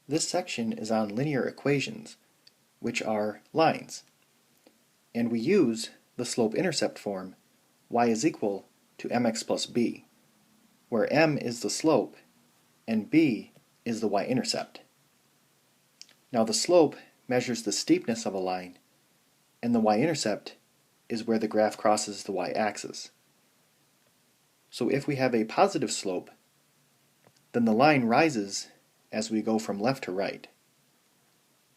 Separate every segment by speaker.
Speaker 1: This section is on linear equations, which are lines, and we use the slope-intercept form y is equal to mx plus b, where m is the slope and b is the y-intercept. Now the slope measures the steepness of a line, and the y-intercept is where the graph crosses the y-axis. So if we have a positive slope, then the line rises as we go from left to right.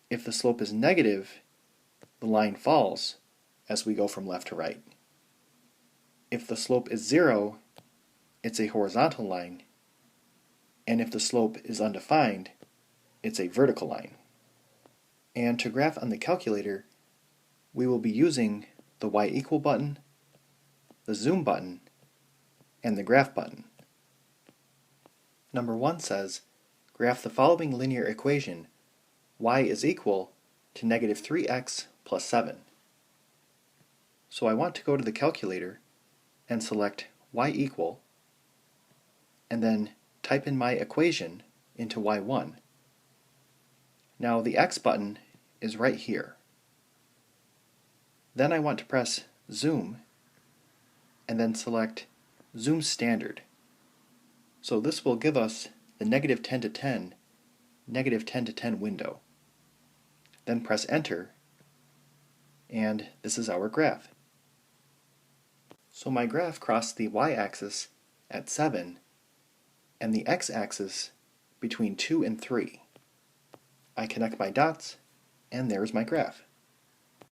Speaker 1: If the slope is negative, the line falls as we go from left to right. If the slope is 0, it's a horizontal line, and if the slope is undefined, it's a vertical line. And to graph on the calculator, we will be using the y equal button, the zoom button, and the graph button. Number 1 says, graph the following linear equation, y is equal to negative 3x plus 7. So I want to go to the calculator and select y equal, and then type in my equation into y1. Now the x button is right here. Then I want to press zoom, and then select zoom standard. So this will give us the negative 10 to 10, negative 10 to 10 window. Then press enter, and this is our graph. So my graph crossed the y-axis at 7 and the x-axis between 2 and 3. I connect my dots, and there's my graph.